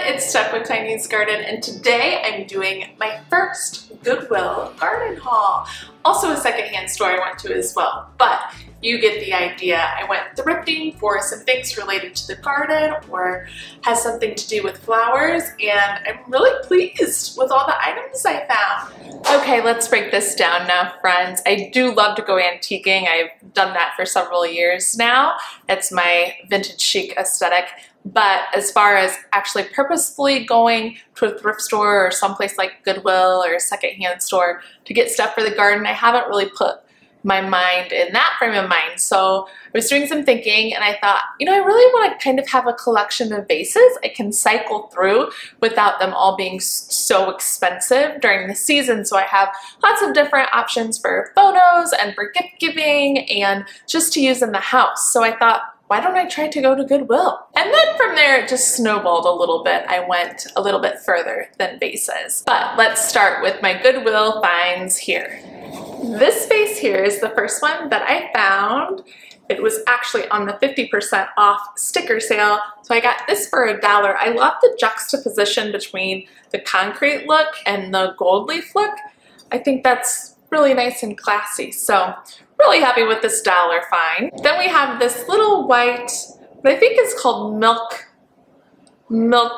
it's Steph with Tiny's Garden, and today I'm doing my first Goodwill garden haul. Also a secondhand store I went to as well, but you get the idea. I went thrifting for some things related to the garden or has something to do with flowers, and I'm really pleased with all the items I found. Okay, let's break this down now, friends. I do love to go antiquing. I've done that for several years now. It's my vintage chic aesthetic. But as far as actually purposefully going to a thrift store or someplace like Goodwill or a secondhand store to get stuff for the garden, I haven't really put my mind in that frame of mind. So I was doing some thinking and I thought, you know, I really want to kind of have a collection of vases I can cycle through without them all being so expensive during the season. So I have lots of different options for photos and for gift giving and just to use in the house. So I thought, why don't I try to go to Goodwill? And then from there, it just snowballed a little bit. I went a little bit further than vases. But let's start with my Goodwill finds here. This vase here is the first one that I found. It was actually on the 50% off sticker sale, so I got this for $1. I love the juxtaposition between the concrete look and the gold leaf look. I think that's really nice and classy, so really happy with this $1 find. Then we have this little white, what I think is called milk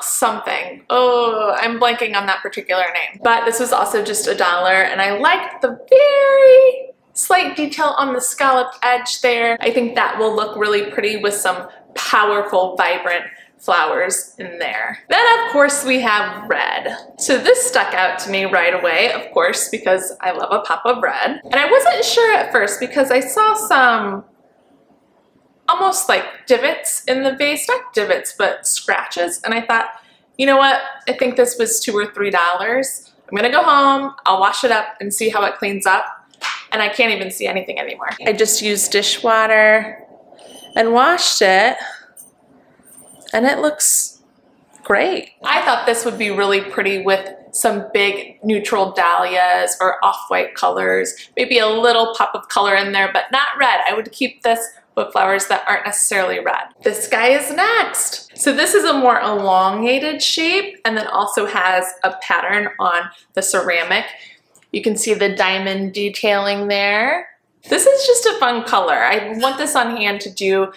something. Oh, I'm blanking on that particular name. But this was also just $1, and I liked the very slight detail on the scalloped edge there. I think that will look really pretty with some powerful, vibrant flowers in there. Then of course we have red. So this stuck out to me right away, of course, because I love a pop of red. And I wasn't sure at first because I saw some almost like divots in the vase, not divots, but scratches. And I thought, you know what? I think this was $2 or $3. I'm gonna go home, I'll wash it up and see how it cleans up. And I can't even see anything anymore. I just used dishwater and washed it, and it looks great. I thought this would be really pretty with some big neutral dahlias or off-white colors, maybe a little pop of color in there, but not red. I would keep this with flowers that aren't necessarily red. This guy is next. So this is a more elongated shape and then also has a pattern on the ceramic. You can see the diamond detailing there. This is just a fun color. I want this on hand to do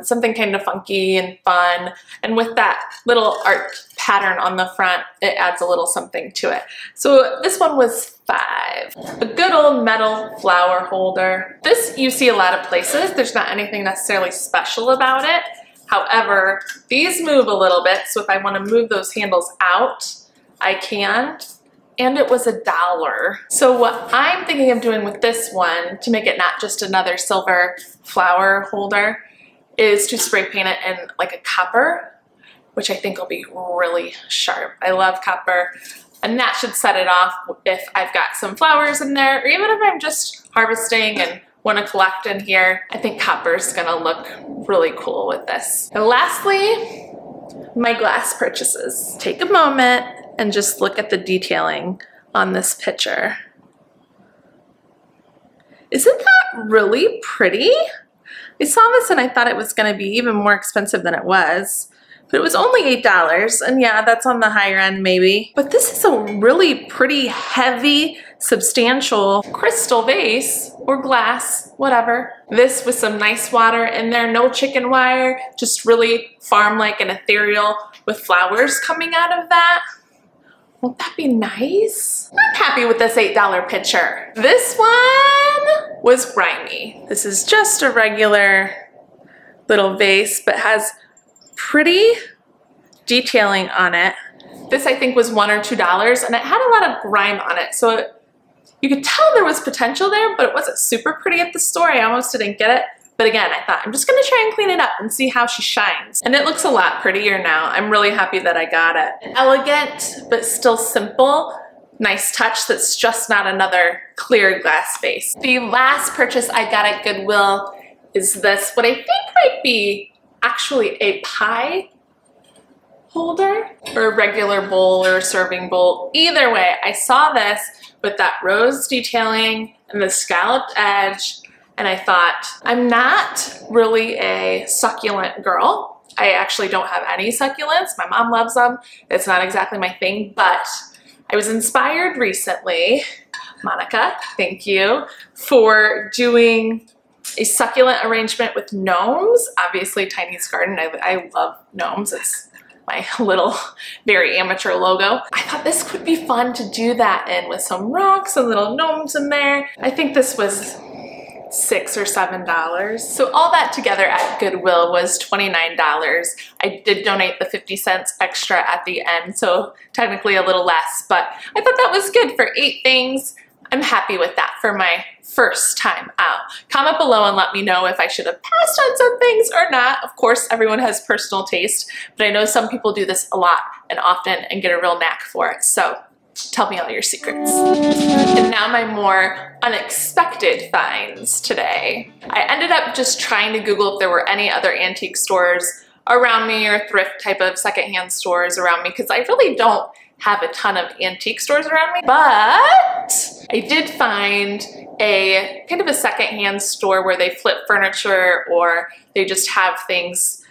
something kind of funky and fun. And with that little art pattern on the front, it adds a little something to it. So this one was $5. A good old metal flower holder. This you see a lot of places. There's not anything necessarily special about it. However, these move a little bit. So if I want to move those handles out, I can. And it was $1. So what I'm thinking of doing with this one to make it not just another silver flower holder is to spray paint it in like a copper, which I think will be really sharp. I love copper, and that should set it off if I've got some flowers in there, or even if I'm just harvesting and want to collect in here. I think copper's gonna look really cool with this. And lastly, my glass purchases. Take a moment and just look at the detailing on this picture. Isn't that really pretty? I saw this and I thought it was gonna be even more expensive than it was, but it was only $8, and yeah, that's on the higher end maybe. But this is a really pretty heavy, substantial crystal vase or glass, whatever. This with some nice water in there, no chicken wire, just really farm-like and ethereal with flowers coming out of that. Won't that be nice? I'm happy with this $8 picture. This one was grimy. This is just a regular little vase, but has pretty detailing on it. This I think was $1 or $2, and it had a lot of grime on it. So you could tell there was potential there, but it wasn't super pretty at the store. I almost didn't get it. But again, I thought, I'm just gonna try and clean it up and see how she shines. And it looks a lot prettier now. I'm really happy that I got it. Elegant, but still simple. Nice touch that's just not another clear glass vase. The last purchase I got at Goodwill is this, what I think might be actually a pie holder or a regular bowl or a serving bowl. Either way, I saw this with that rose detailing and the scalloped edge, and I thought, I'm not really a succulent girl. I actually don't have any succulents. My mom loves them. It's not exactly my thing, but I was inspired recently, Monica, thank you, for doing a succulent arrangement with gnomes. Obviously, Tiny's Garden, I love gnomes. It's my little, very amateur logo. I thought this would be fun to do that in with some rocks and little gnomes in there. I think this was $6 or $7. So all that together at Goodwill was $29. I did donate the 50 cents extra at the end, so technically a little less, but I thought that was good for 8 things. I'm happy with that for my first time out. Comment below and let me know if I should have passed on some things or not. Of course, everyone has personal taste, but I know some people do this a lot and often and get a real knack for it. So tell me all your secrets. And now my more unexpected finds today. I ended up just trying to Google if there were any other antique stores around me or thrift type of secondhand stores around me, because I really don't have a ton of antique stores around me, but I did find a kind of a secondhand store where they flip furniture or they just have things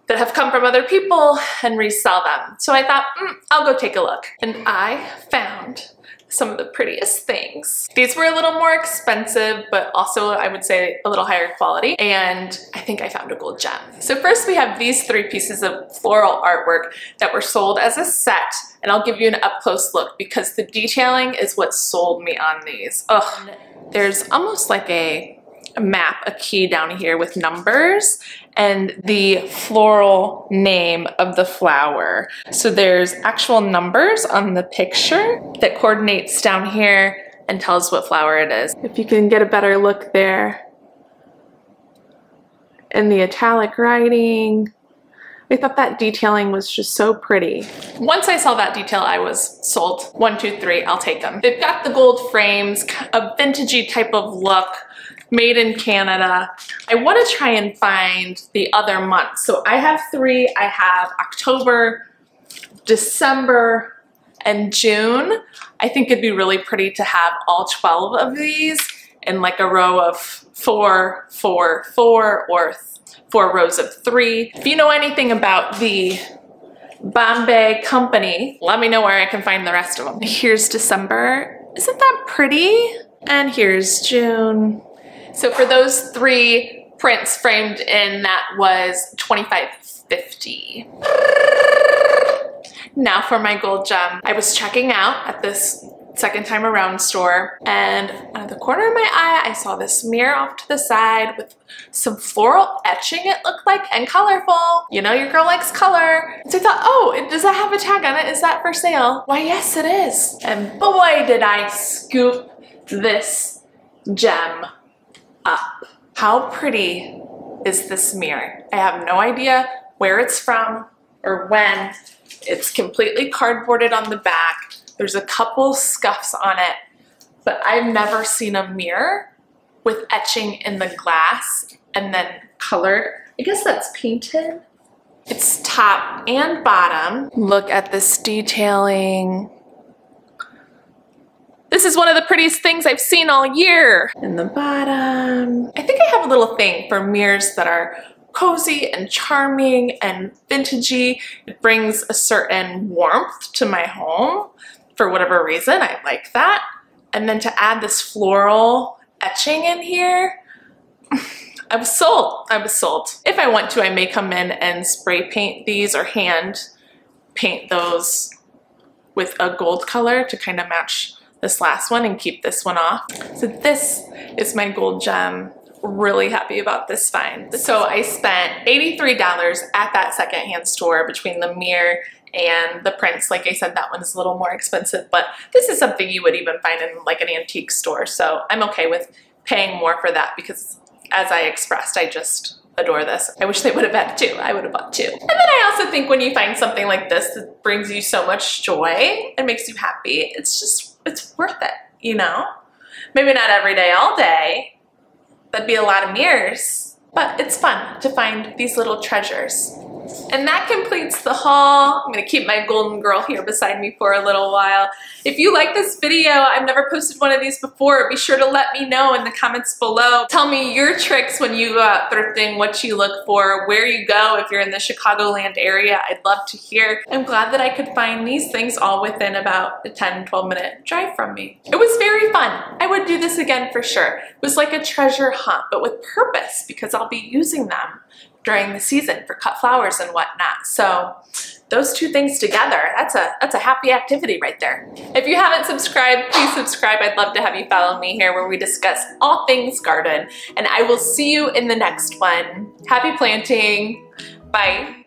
that have come from other people and resell them. So I thought, I'll go take a look. And I found some of the prettiest things. These were a little more expensive, but also I would say a little higher quality. And I think I found a gold gem. So first we have these 3 pieces of floral artwork that were sold as a set. And I'll give you an up close look because the detailing is what sold me on these. Ugh, there's almost like a map, a key down here with numbers and the floral name of the flower. So there's actual numbers on the picture that coordinates down here and tells what flower it is. If you can get a better look there. And the italic writing. I thought that detailing was just so pretty. Once I saw that detail, I was sold. 1, 2, 3, I'll take them. They've got the gold frames, a vintagey type of look, made in Canada. I want to try and find the other months. So I have 3. I have October, December, and June. I think it'd be really pretty to have all 12 of these in like a row of 4, 4, 4, or 4 rows of 3. If you know anything about the Bombay company, let me know where I can find the rest of them. Here's December. Isn't that pretty? And here's June. So for those 3 prints framed in, that was $25.50. Now for my gold gem. I was checking out at this second time around store, and out of the corner of my eye, I saw this mirror off to the side with some floral etching, it looked like, and colorful. You know your girl likes color. So I thought, oh, does that have a tag on it? Is that for sale? Why, yes, it is. And boy, did I scoop this gem up. How pretty is this mirror? I have no idea where it's from or when. It's completely cardboarded on the back. There's a couple scuffs on it, but I've never seen a mirror with etching in the glass and then colored. I guess that's painted. It's top and bottom. Look at this detailing. This is one of the prettiest things I've seen all year. In the bottom. I think I have a little thing for mirrors that are cozy and charming and vintagey. It brings a certain warmth to my home. For whatever reason, I like that. And then to add this floral etching in here, I was sold. I was sold. If I want to, I may come in and spray paint these or hand paint those with a gold color to kind of match this last one and keep this one off. So this is my gold gem. Really happy about this find. So I spent $83 at that secondhand store between the mirror and the prints. Like I said, that one's a little more expensive, but this is something you would even find in like an antique store. So I'm okay with paying more for that because, as I expressed, I just adore this. I wish they would have had 2. I would have bought 2. And then I also think when you find something like this that brings you so much joy and makes you happy, it's worth it, you know? Maybe not every day, all day. That'd be a lot of mirrors, but it's fun to find these little treasures. And that completes the haul. I'm gonna keep my golden girl here beside me for a little while. If you like this video, I've never posted one of these before, be sure to let me know in the comments below. Tell me your tricks when you go out thrifting, what you look for, where you go if you're in the Chicagoland area. I'd love to hear. I'm glad that I could find these things all within about a 10-12 minute drive from me. It was very fun. I would do this again for sure. It was like a treasure hunt, but with purpose, because I'll be using them during the season for cut flowers and whatnot. So those two things together, that's a happy activity right there. If you haven't subscribed, please subscribe. I'd love to have you follow me here where we discuss all things garden, and I will see you in the next one. Happy planting. Bye.